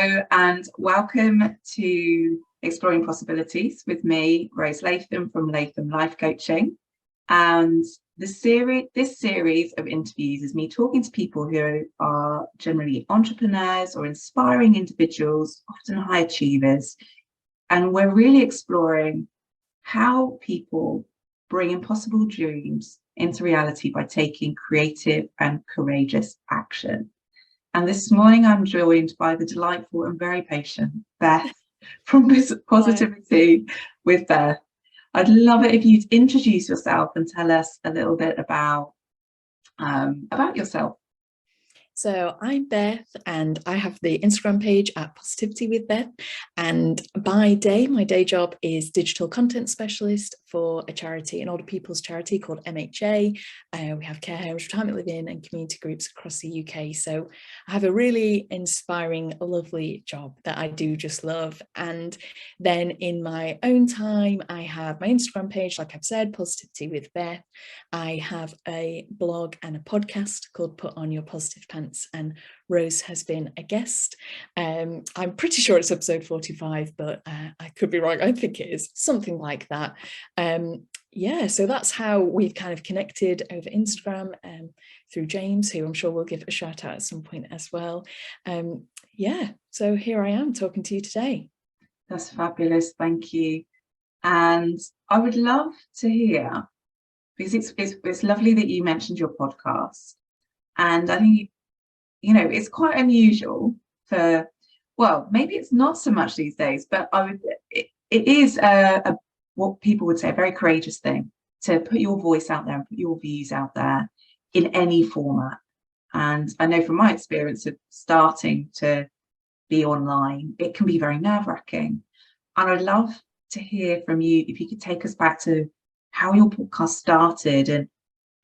Hello and welcome to Exploring Possibilities with me, Rose Latham from Latham Life Coaching. And this series of interviews is me talking to people who are generally entrepreneurs or inspiring individuals, often high achievers. And we're really exploring how people bring impossible dreams into reality by taking creative and courageous action. And this morning I'm joined by the delightful and very patient Beth from Positivity with Beth. I'd love it if you'd introduce yourself and tell us a little bit about yourself. So I'm Beth and I have the Instagram page at positivitywithbeth, and my day job is digital content specialist for a charity, an older people's charity called MHA. We have care homes, retirement living and community groups across the UK. So I have a really inspiring, lovely job that I do just love. And then in my own time, I have my Instagram page, like I've said, Positivity with Beth. I have a blog and a podcast called Put On Your Positive Pants, and Rose has been a guest. I'm pretty sure it's episode 45, but I could be wrong. I think it is something like that. So that's how we've kind of connected over Instagram through James, who I'm sure we'll give a shout out at some point as well. So here I am talking to you today. That's fabulous, thank you. And I would love to hear, because it's lovely that you mentioned your podcast, and I think it's quite unusual for, well, maybe it's not so much these days, but it is a what people would say a very courageous thing to put your voice out there and put your views out there in any format. And I know from my experience of starting to be online, it can be very nerve-wracking. And I'd love to hear from you if you could take us back to how your podcast started and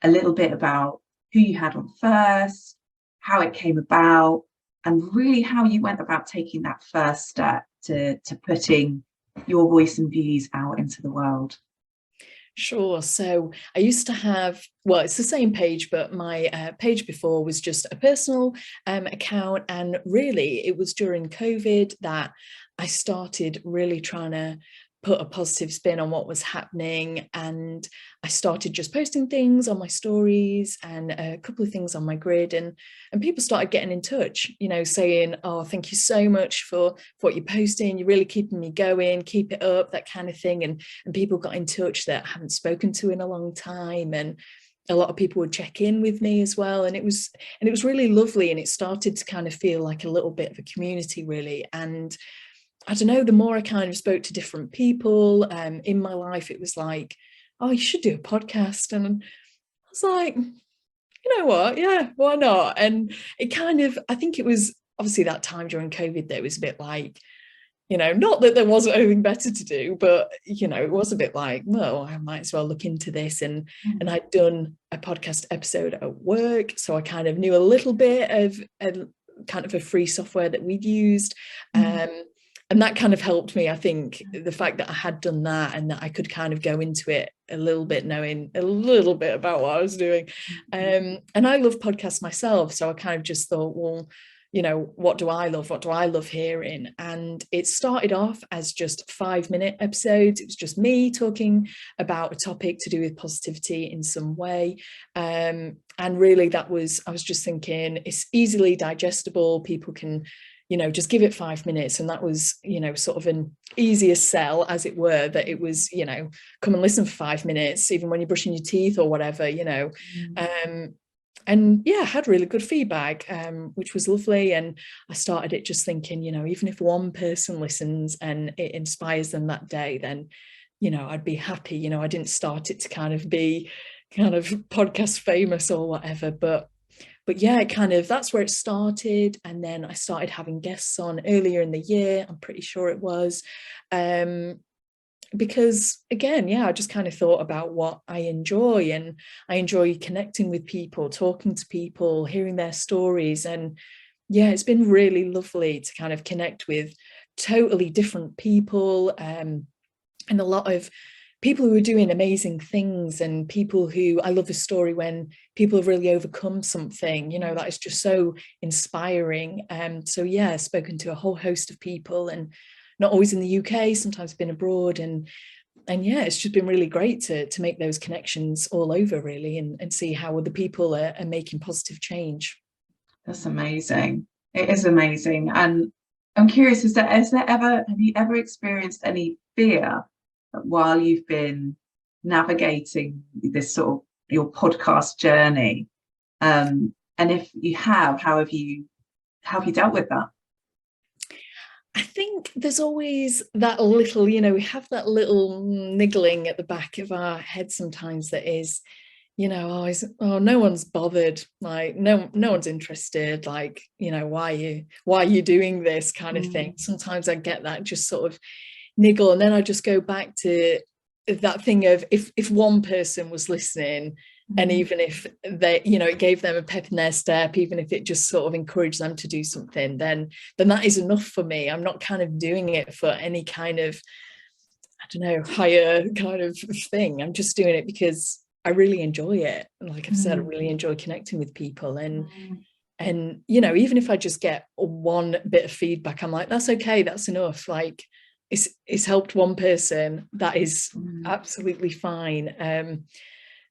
a little bit about who you had on first, how it came about, and really how you went about taking that first step to putting your voice and views out into the world. Sure. So I used to have, well, it's the same page, but my page before was just a personal account. And really, it was during COVID that I started really trying to put a positive spin on what was happening. And I started just posting things on my stories and a couple of things on my grid, and people started getting in touch, saying, oh, thank you so much for what you're posting. You're really keeping me going, keep it up, that kind of thing. And people got in touch that I haven't spoken to in a long time. And a lot of people would check in with me as well. And it was really lovely. And it started to kind of feel like a little bit of a community, really. And I don't know, the more I kind of spoke to different people in my life, it was like, oh, you should do a podcast. And I was like, you know what? Yeah, why not? And it kind of, I think it was obviously that time during COVID that it was a bit like, not that there wasn't anything better to do, but, it was a bit like, well, I might as well look into this. And I'd done a podcast episode at work. So I kind of knew a little bit of kind of a free software that we'd used. And that kind of helped me, I think, the fact that I had done that and that I could kind of go into it a little bit, knowing a little bit about what I was doing. And I love podcasts myself. So I kind of just thought, well, what do I love? What do I love hearing? And it started off as just 5-minute episodes. It was just me talking about a topic to do with positivity in some way. And really I was just thinking it's easily digestible. People can just give it 5 minutes. And that was, sort of an easier sell, as it were, that it was, come and listen for 5 minutes, even when you're brushing your teeth or whatever, and yeah, I had really good feedback, which was lovely. And I started it just thinking, even if one person listens and it inspires them that day, then, I'd be happy. I didn't start it to kind of be kind of podcast famous or whatever, but yeah, that's where it started. And then I started having guests on earlier in the year, I'm pretty sure it was, because again, I just kind of thought about what I enjoy, and I enjoy connecting with people, talking to people, hearing their stories. And it's been really lovely to kind of connect with totally different people, and a lot of people who are doing amazing things, and people who, I love a story when people have really overcome something, you know, that is just so inspiring. So yeah, spoken to a whole host of people, and not always in the UK, sometimes been abroad, and yeah, it's just been really great to make those connections all over, really, and see how other people are making positive change. That's amazing. It is amazing. And I'm curious, have you ever experienced any fear while you've been navigating this sort of your podcast journey? And if you have, how have you dealt with that? I think there's always that little, you know, we have that little niggling at the back of our head sometimes that is, you know, always, oh, no one's bothered, like no one's interested, like, you know, why are you doing this kind of thing. Sometimes I get that just sort of niggle, and then I just go back to that thing of if one person was listening, and even if they, you know, it gave them a pep in their step, even if it just sort of encouraged them to do something, then that is enough for me. I'm not kind of doing it for any kind of, I don't know, higher kind of thing. I'm just doing it because I really enjoy it. And like I've said, I really enjoy connecting with people, and you know, even if I just get one bit of feedback, I'm like, that's okay, that's enough. Like it's helped one person, that is absolutely fine.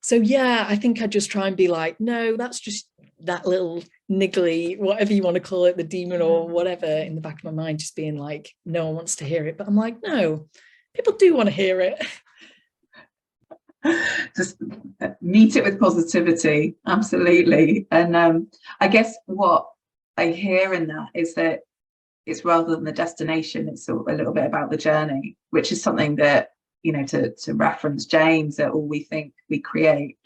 So yeah, I think I just try and be like, no, that's just that little niggly, whatever you want to call it, the demon or whatever in the back of my mind, just being like, no one wants to hear it. But I'm like, no, people do want to hear it. Just meet it with positivity. Absolutely. And I guess what I hear in that is that it's rather than the destination, it's a little bit about the journey, which is something that, you know, to reference James, that all we think we create,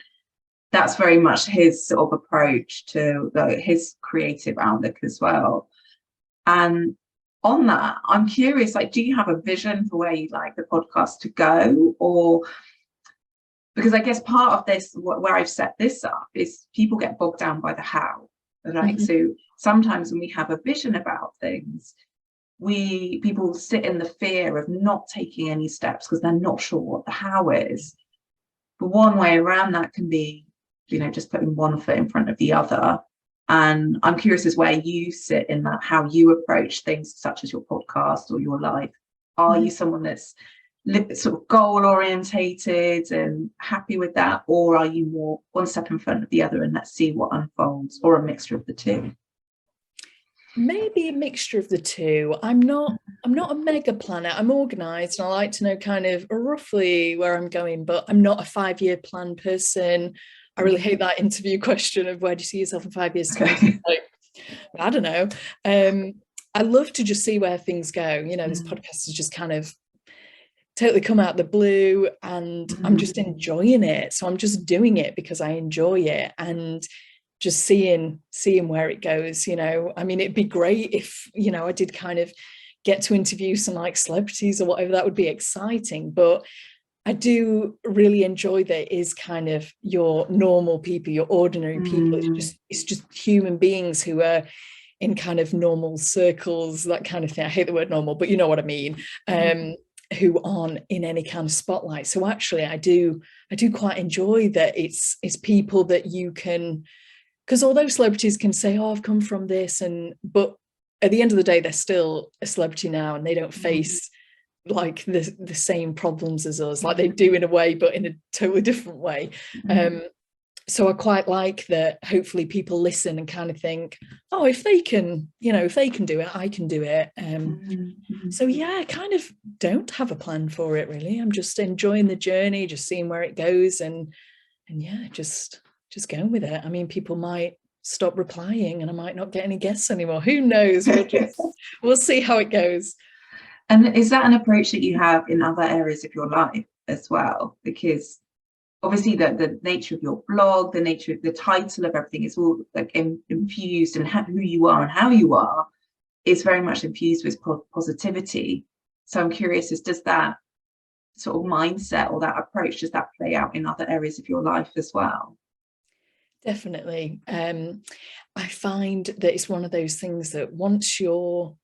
that's very much his sort of approach to his creative outlook as well. And on that, I'm curious, like, do you have a vision for where you'd like the podcast to go? Or because I guess part of this, where I've set this up, is people get bogged down by the how, right? So sometimes when we have a vision about things, people sit in the fear of not taking any steps because they're not sure what the how is. But one way around that can be, you know, just putting one foot in front of the other. And I'm curious as where you sit in that, how you approach things such as your podcast or your life. Are you someone that's sort of goal orientated and happy with that, or are you more one step in front of the other and let's see what unfolds, or a mixture of the two? Maybe a mixture of the two. I'm not a mega planner. I'm organized and I like to know kind of roughly where I'm going, but I'm not a 5-year plan person. I really hate that interview question of where do you see yourself in 5 years time? Like, I don't know. I love to just see where things go. You know, this podcast has just kind of totally come out the blue, and I'm just enjoying it. So I'm just doing it because I enjoy it, and just seeing where it goes. You know, I mean, it'd be great if, you know, I did kind of get to interview some like celebrities or whatever. That would be exciting. But I do really enjoy that it is kind of your normal people, your ordinary people. It's just human beings who are in kind of normal circles, that kind of thing. I hate the word normal, but you know what I mean. Who aren't in any kind of spotlight. So actually I do quite enjoy that it's people that you can, because although celebrities can say, oh, I've come from this, but at the end of the day, they're still a celebrity now, and they don't face like the same problems as us, like they do in a way, but in a totally different way. So I quite like that. Hopefully people listen and kind of think, oh, if they can, you know, if they can do it, I can do it. So yeah, I kind of don't have a plan for it really. I'm just enjoying the journey, just seeing where it goes, and yeah, just going with it. I mean, people might stop replying and I might not get any guests anymore. Who knows? We'll see how it goes. And is that an approach that you have in other areas of your life as well? Because obviously the nature of your blog, the nature of the title of everything is all like infused, and who you are and how you are is very much infused with positivity. So I'm curious, does that sort of mindset or that approach, does that play out in other areas of your life as well? Definitely. I find that it's one of those things that once you're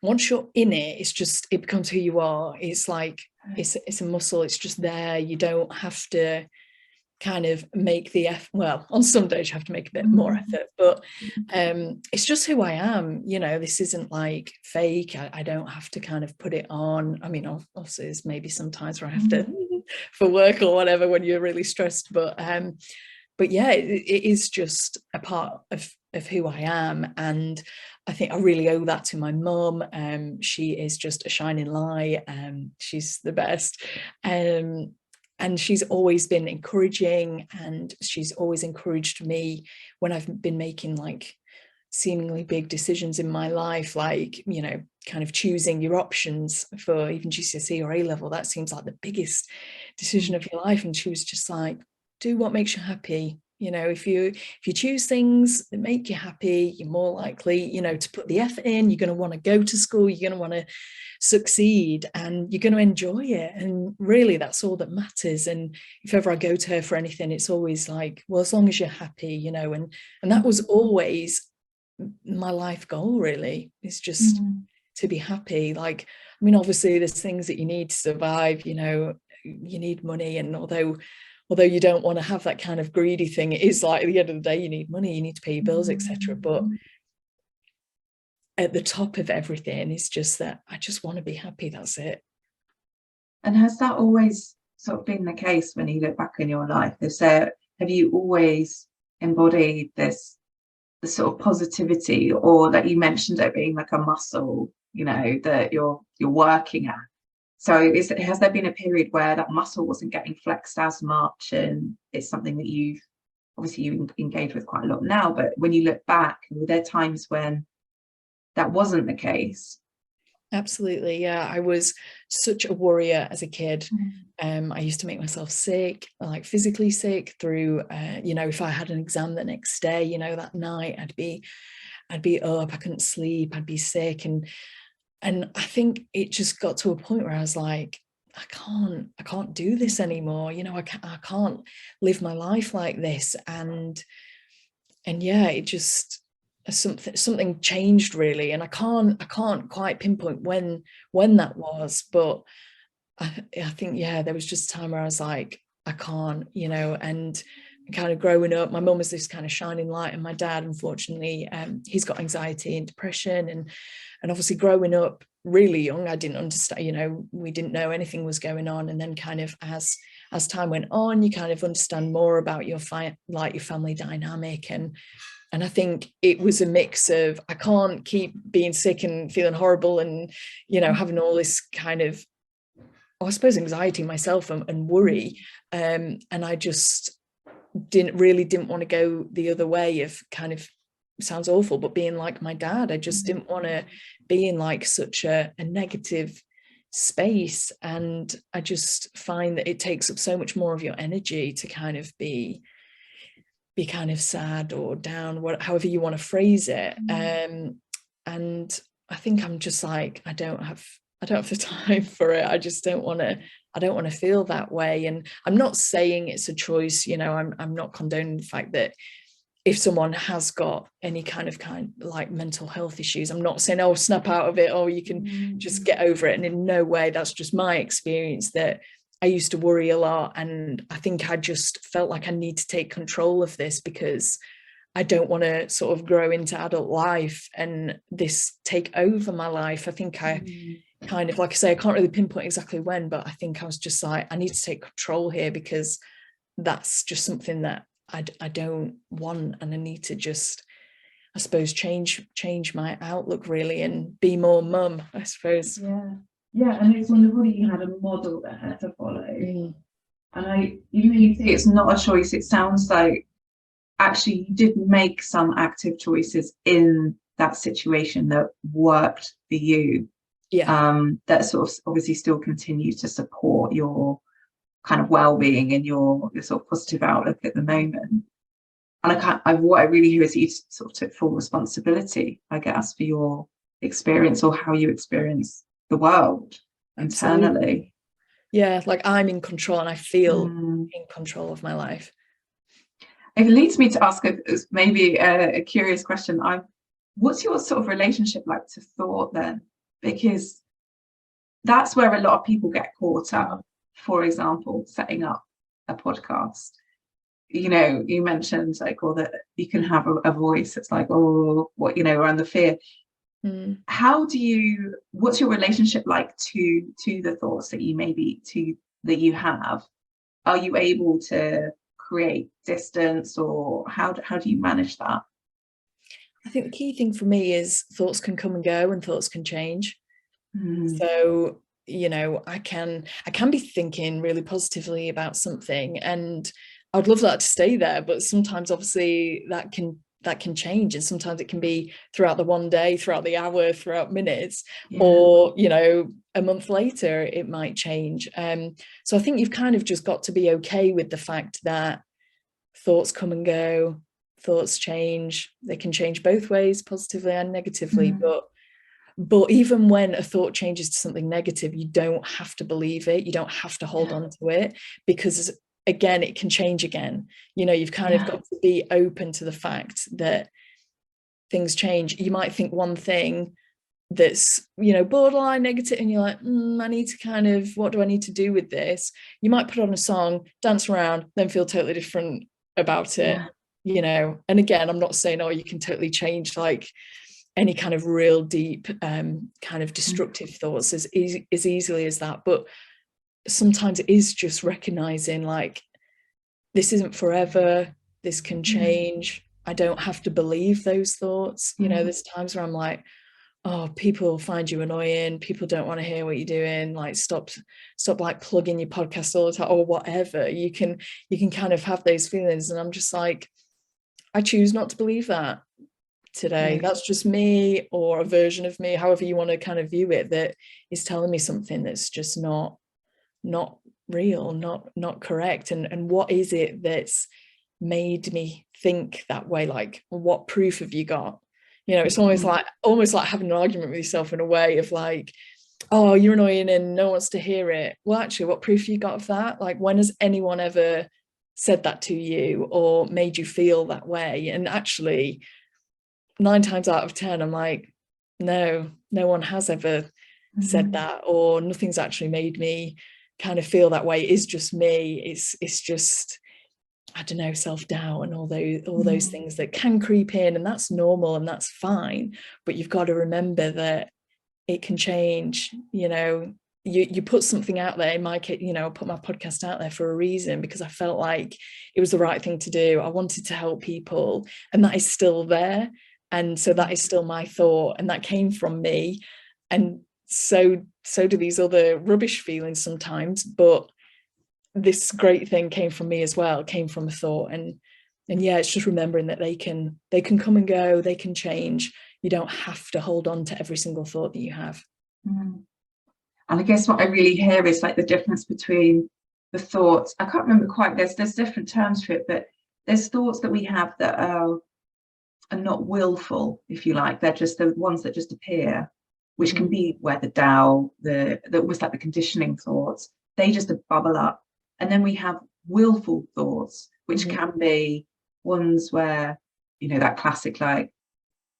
in it, it becomes who you are. It's like it's a muscle. It's just there. You don't have to kind of make the effort. Well, on some days you have to make a bit more effort, but it's just who I am. You know, this isn't like fake. I don't have to kind of put it on. I mean, obviously there's maybe sometimes where I have to for work or whatever when you're really stressed, but yeah, it is just a part of who I am. And I think I really owe that to my mum. She is just a shining light. She's the best. And she's always been encouraging, and she's always encouraged me when I've been making like seemingly big decisions in my life, like, you know, kind of choosing your options for even GCSE or A-level. That seems like the biggest decision of your life. And she was just like, do what makes you happy. You know, if you choose things that make you happy, you're more likely, you know, to put the effort in. You're going to want to go to school. You're going to want to succeed, and you're going to enjoy it. And really, that's all that matters. And if ever I go to her for anything, it's always like, well, as long as you're happy, you know. And that was always my life goal, really, is just to be happy. Like, I mean, obviously there's things that you need to survive, you know. You need money, and although you don't want to have that kind of greedy thing, it is like at the end of the day, you need money, you need to pay your bills, etc. But at the top of everything is just that I just want to be happy. That's it. And has that always sort of been the case when you look back in your life? Have you always embodied this, the sort of positivity, or that you mentioned it being like a muscle, you know, that you're working at? So has there been a period where that muscle wasn't getting flexed as much, and it's something that you engage with quite a lot now, but when you look back, were there times when that wasn't the case? Absolutely, yeah. I was such a worrier as a kid. I used to make myself sick, like physically sick, through you know, if I had an exam the next day, you know, that night I'd be up, I couldn't sleep, I'd be sick. And I think it just got to a point where I was like, I can't do this anymore. You know, I can't live my life like this. And yeah, it just, something changed, really. And I can't quite pinpoint when that was, but I think, yeah, there was just a time where I was like, I can't, you know. And kind of growing up, my mum was this kind of shining light, and my dad, unfortunately, he's got anxiety and depression. And obviously growing up really young, I didn't understand, you know, we didn't know anything was going on. And then kind of as time went on, you kind of understand more about your family dynamic. And I think it was a mix of, I can't keep being sick and feeling horrible and, you know, having all this kind of, I suppose, anxiety myself and worry. And I just didn't want to go the other way of, kind of, sounds awful, but being like my dad. I just didn't want to be in like such a negative space. And I just find that it takes up so much more of your energy to kind of be kind of sad or down, however you want to phrase it. And I think I'm just like, I don't have the time for it. I just don't want to feel that way. And I'm not saying it's a choice, you know. I'm not condoning the fact that if someone has got any kind of like mental health issues, I'm not saying, oh, snap out of it, or you can just get over it. And in no way, that's just my experience, that I used to worry a lot. And I think I just felt like I need to take control of this, because I don't want to sort of grow into adult life and this take over my life. I think I kind of, like I say, I can't really pinpoint exactly when, but I think I was just like, I need to take control here, because that's just something that I don't want. And I need to just, I suppose, change my outlook, really, and be more mum, I suppose. Yeah, and it's wonderful that you had a model there to follow. And you really see it's not a choice. It sounds like actually you did make some active choices in that situation that worked for you. That sort of obviously still continue to support your kind of well-being and your sort of positive outlook at the moment. And what I really hear is that you sort of took full responsibility, I guess, for your experience, or how you experience the world internally. Absolutely. Yeah, like I'm in control, and I feel in control of my life. It leads me to ask maybe a curious question. What's your sort of relationship like to thought then? Because that's where a lot of people get caught up. For example, setting up a podcast. You know, you mentioned like, or that you can have a voice that's like, oh, what, you know, around the fear. What's your relationship like to the thoughts that you have? Are you able to create distance, or how do you manage that? I think the key thing for me is thoughts can come and go, and thoughts can change. So, you know, I can be thinking really positively about something, and I'd love that to stay there, but sometimes obviously that can change, and sometimes it can be throughout the one day, throughout the hour, throughout minutes, or, you know, a month later it might change. So I think you've kind of just got to be okay with the fact that thoughts come and go, thoughts change. They can change both ways, positively and negatively. But even when a thought changes to something negative, you don't have to believe it. You don't have to hold on to it, because again, it can change again. You know, you've kind of got to be open to the fact that things change. You might think one thing that's, you know, borderline negative, and you're like, I need to kind of, what do I need to do with this? You might put on a song, dance around, then feel totally different about it, you know. And again, I'm not saying, oh, you can totally change like any kind of real deep kind of destructive thoughts as easily as that. But sometimes it is just recognizing like, this isn't forever, this can change. I don't have to believe those thoughts. You know, there's times where I'm like, oh, people find you annoying, people don't want to hear what you're doing, like stop like plugging your podcast all the time, or whatever. You can kind of have those feelings, and I'm just like, I choose not to believe that today. That's just me, or a version of me, however you want to kind of view it, that is telling me something that's just not real, not correct. And what is it that's made me think that way? Like, what proof have you got? You know, it's almost like having an argument with yourself in a way of like, oh, you're annoying and no one wants to hear it. Well, actually, what proof you got of that? Like, when has anyone ever said that to you or made you feel that way? And actually, 9 times out of 10, I'm like, no one has ever said that, or nothing's actually made me kind of feel that way. It's just me. It's just, I don't know, self-doubt and all those things that can creep in, and that's normal and that's fine. But you've got to remember that it can change. You know, you put something out there. In my case, you know, I put my podcast out there for a reason, because I felt like it was the right thing to do. I wanted to help people, and that is still there. And so that is still my thought, and that came from me. And so do these other rubbish feelings sometimes, but this great thing came from me as well, came from a thought. And yeah, it's just remembering that they can come and go, they can change. You don't have to hold on to every single thought that you have. And I guess what I really hear is like the difference between the thoughts. I can't remember quite, there's different terms for it, but there's thoughts that we have that are not willful, if you like. They're just the ones that just appear, which can be where the Tao, the almost like the conditioning thoughts, they just bubble up. And then we have willful thoughts, which can be ones where, you know, that classic, like,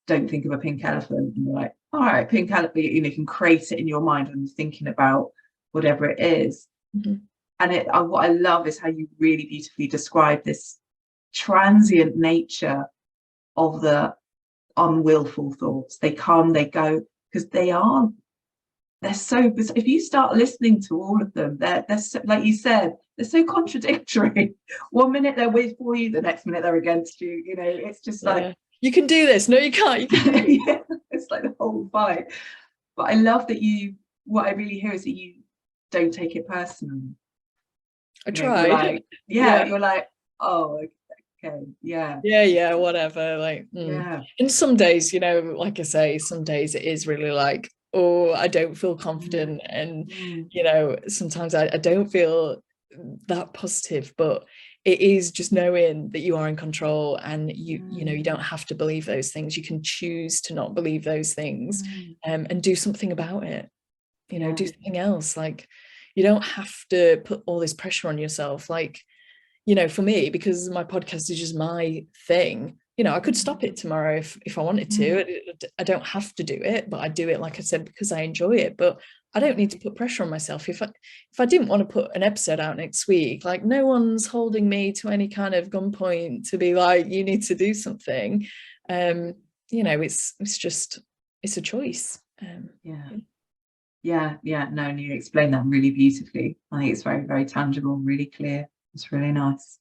don't think of a pink elephant, and you're like, all right, pink elephant, you know, you can create it in your mind and thinking about whatever it is. And what I love is how you really beautifully describe this transient nature of the unwillful thoughts. They come, they go, because they're so, if you start listening to all of them, they're so, like you said, they're so contradictory. One minute they're with for you, the next minute they're against you. You know, it's just like, you can do this, no you can't, you can do yeah, it's like the whole fight. But I love that what I really hear is that you don't take it personally. I try. You're like, oh, okay, yeah, whatever, like and some days, you know, like I say, some days it is really like, oh, I don't feel confident, and you know, sometimes I don't feel that positive. But it is just knowing that you are in control, and you know, you don't have to believe those things. You can choose to not believe those things, and do something about it. You know, do something else. Like, you don't have to put all this pressure on yourself. Like, you know, for me, because my podcast is just my thing, you know, I could stop it tomorrow if I wanted to. I don't have to do it, but I do it, like I said, because I enjoy it. But I don't need to put pressure on myself. If I didn't want to put an episode out next week, like, no one's holding me to any kind of gunpoint to be like, you need to do something. You know, it's a choice. No, you explained that really beautifully. I think it's very, very tangible, really clear. It's really nice.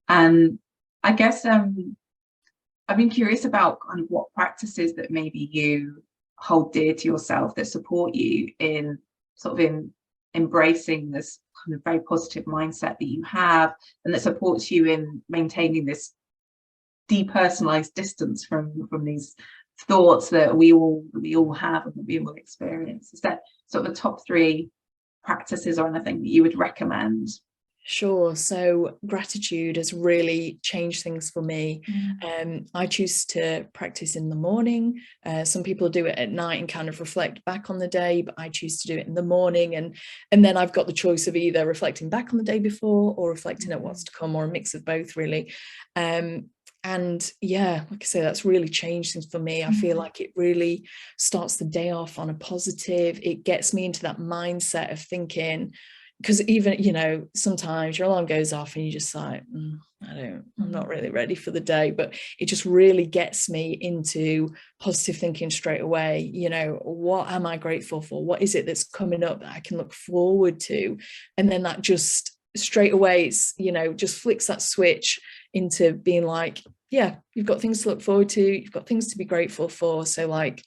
And I guess I've been curious about kind of what practices that maybe you hold dear to yourself that support you in sort of in embracing this kind of very positive mindset that you have, and that supports you in maintaining this depersonalized distance from these thoughts that we all have and that we all experience. Is that sort of the top 3 practices or anything that you would recommend? Sure. So gratitude has really changed things for me. I choose to practice in the morning. Some people do it at night and kind of reflect back on the day, but I choose to do it in the morning. And then I've got the choice of either reflecting back on the day before or reflecting at what's to come, or a mix of both, really. And yeah, like I say, that's really changed things for me. I feel like it really starts the day off on a positive. It gets me into that mindset of thinking, because even, you know, sometimes your alarm goes off and you just like, I'm not really ready for the day, but it just really gets me into positive thinking straight away. You know, what am I grateful for? What is it that's coming up that I can look forward to? And then that just straight away, it's, you know, just flicks that switch into being like, yeah, you've got things to look forward to, you've got things to be grateful for. So like,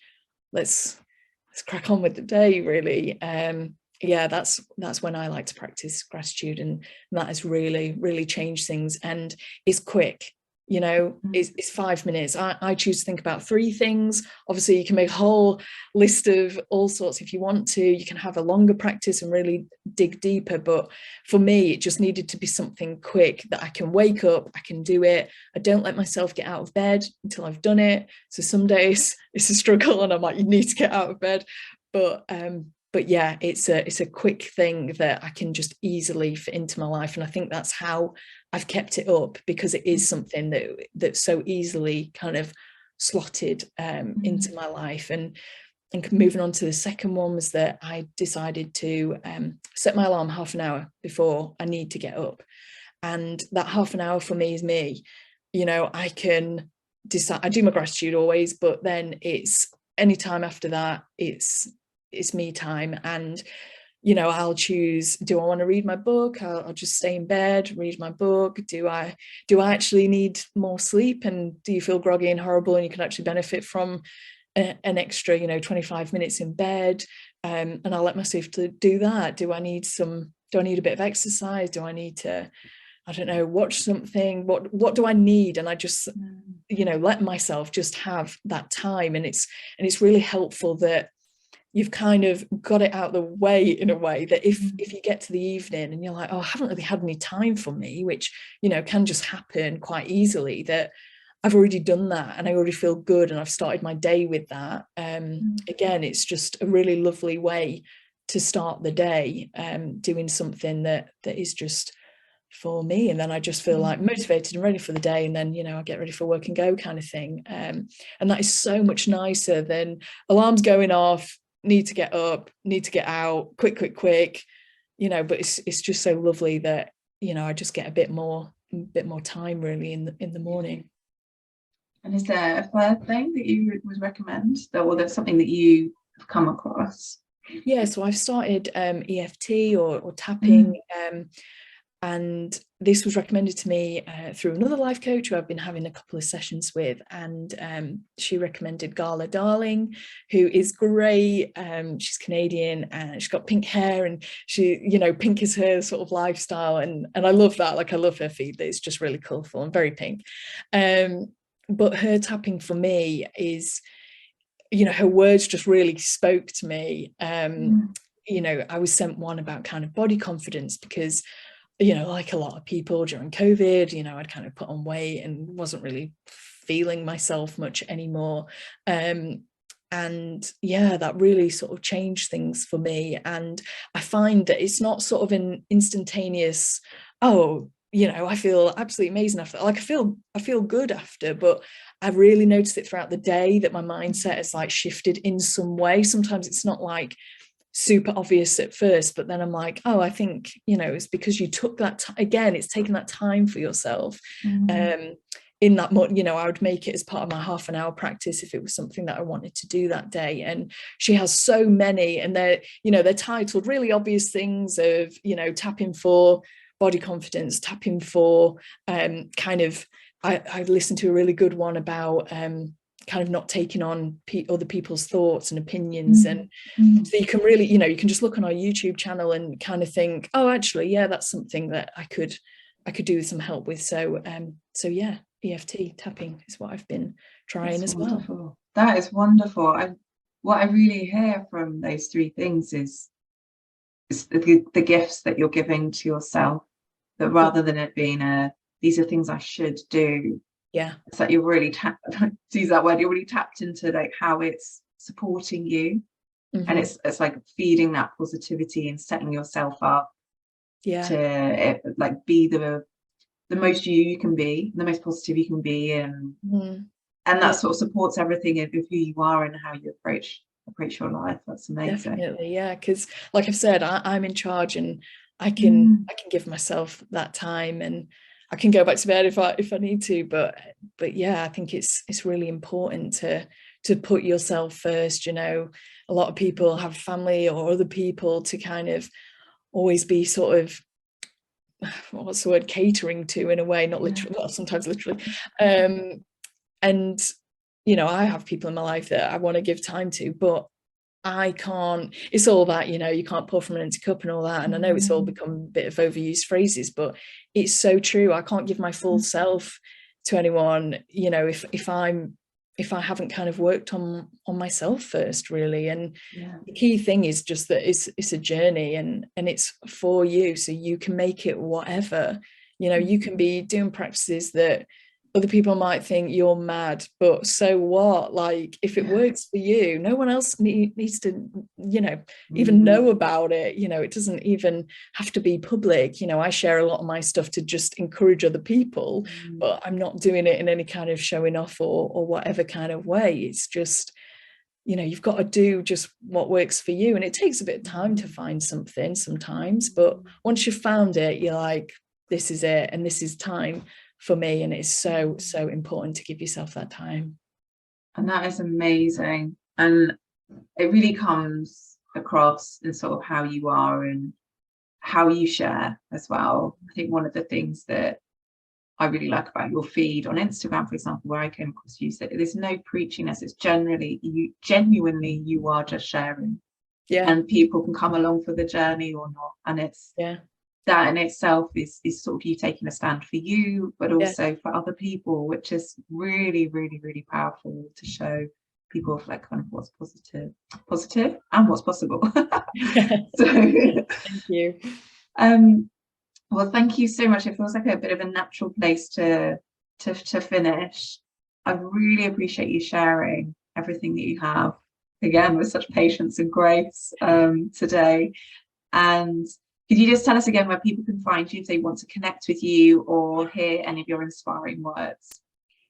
let's crack on with the day, really. Yeah, that's when I like to practice gratitude, and that has really, really changed things. And it's quick, you know, it's 5 minutes. I choose to think about 3 things. Obviously, you can make a whole list of all sorts if you want to. You can have a longer practice and really dig deeper. But for me, it just needed to be something quick that I can wake up, I can do it. I don't let myself get out of bed until I've done it. So some days it's a struggle and I'm like, you need to get out of bed. But yeah, it's a quick thing that I can just easily fit into my life. And I think that's how I've kept it up, because it is something that's so easily kind of slotted into my life. And moving on to the second one was that I decided to set my alarm half an hour before I need to get up. And that half an hour for me is me. You know, I can decide, I do my gratitude always, but then it's any time after that, it's me time. And, you know, I'll choose, do I want to read my book? I'll just stay in bed, read my book. Do I actually need more sleep? And do you feel groggy and horrible and you can actually benefit from an extra, you know, 25 minutes in bed? And I'll let myself to do that. Do I need a bit of exercise? Do I need to, I don't know, watch something? What do I need? And I just, you know, let myself just have that time. And it's really helpful that you've kind of got it out of the way, in a way that if you get to the evening and you're like, oh, I haven't really had any time for me, which, you know, can just happen quite easily, that I've already done that and I already feel good and I've started my day with that. Again, it's just a really lovely way to start the day, doing something that is just for me. And then I just feel like motivated and ready for the day. And then, you know, I get ready for work and go kind of thing. And that is so much nicer than alarms going off, need to get up, need to get out, quick, you know. But it's just so lovely that, you know, I just get a bit more time really in the morning. And is there a third thing that you would recommend, or there's something that you have come across? Yeah, so I've started EFT or tapping, and this was recommended to me through another life coach who I've been having a couple of sessions with, and she recommended Gala Darling, who is great. She's Canadian and she's got pink hair, and she, you know, pink is her sort of lifestyle, and I love that. Like, I love her feed. It's just really colourful and very pink. But her tapping for me is, you know, her words just really spoke to me. You know, I was sent one about kind of body confidence because, you know, like a lot of people during COVID, you know, I'd kind of put on weight and wasn't really feeling myself much anymore. And yeah, that really sort of changed things for me. And I find that it's not sort of an instantaneous, oh, you know, I feel absolutely amazing after. Like I feel good after, but I really noticed it throughout the day that my mindset has like shifted in some way. Sometimes it's not like super obvious at first, but then I'm like, oh, I think, you know, it's because you took that again, it's taking that time for yourself. In that, you know, I would make it as part of my half an hour practice if it was something that I wanted to do that day. And she has so many, and they're, you know, they're titled really obvious things of, you know, tapping for body confidence, tapping for kind of, I listened to a really good one about kind of not taking on other people's thoughts and opinions. And so you can really, you know, you can just look on our YouTube channel and kind of think, oh, actually, yeah, that's something that I could do with some help with. So yeah, EFT tapping is what I've been trying. That's as wonderful. Well. That is wonderful. What I really hear from those three things is the gifts that you're giving to yourself, that rather than it being these are things I should do. Yeah. It's like you're really to use that word, you're really tapped into like how it's supporting you. And it's like feeding that positivity and setting yourself up to like be the most you can be, the most positive you can be, and that sort of supports everything of who you are and how you approach your life. That's amazing. Definitely, yeah, because like I've said, I'm in charge, and I can give myself that time, and I can go back to bed if I need to, but yeah, I think it's really important to put yourself first. You know, a lot of people have family or other people to kind of always be sort of, what's the word, catering to, in a way, not literally, well, sometimes literally. And you know, I have people in my life that I want to give time to, but I can't. It's all that, you know, you can't pour from an empty cup and all that. And I know it's all become a bit of overused phrases, but it's so true. I can't give my full self to anyone, you know, if I haven't kind of worked on myself first, really. And the key thing is just that it's a journey, and it's for you, so you can make it whatever. You know, you can be doing practices that other people might think you're mad, but so what? Like, if it works for you, no one else needs to, you know, even know about it. You know, it doesn't even have to be public. You know, I share a lot of my stuff to just encourage other people, but I'm not doing it in any kind of showing off or whatever kind of way. It's just, you know, you've got to do just what works for you. And it takes a bit of time to find something sometimes, but once you've found it, you're like, this is it, and this is time for me. And it's so important to give yourself that time. And that is amazing, and it really comes across in sort of how you are and how you share as well. I think one of the things that I really like about your feed on Instagram, for example, where I came across you, said there's no preachiness, it's genuinely you are just sharing, and people can come along for the journey or not, and it's that in itself is sort of you taking a stand for you, but also for other people, which is really, really, really powerful to show people of like kind of what's positive and what's possible. So thank you. Well, thank you so much. It feels like a bit of a natural place to finish. I really appreciate you sharing everything that you have, again, with such patience and grace today. And could you just tell us again where people can find you if they want to connect with you or hear any of your inspiring words?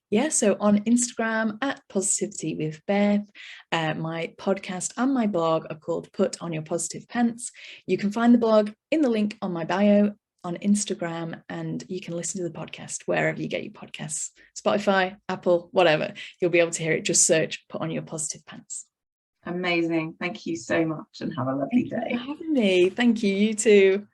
Yeah, so on Instagram at positivitywithbeth, my podcast and my blog are called Put On Your Positive Pants. You can find the blog in the link on my bio on Instagram, and you can listen to the podcast wherever you get your podcasts, Spotify, Apple, whatever. You'll be able to hear it. Just search Put On Your Positive Pants. Amazing. Thank you so much, and have a lovely day. Thank you for having me. Thank you. You too.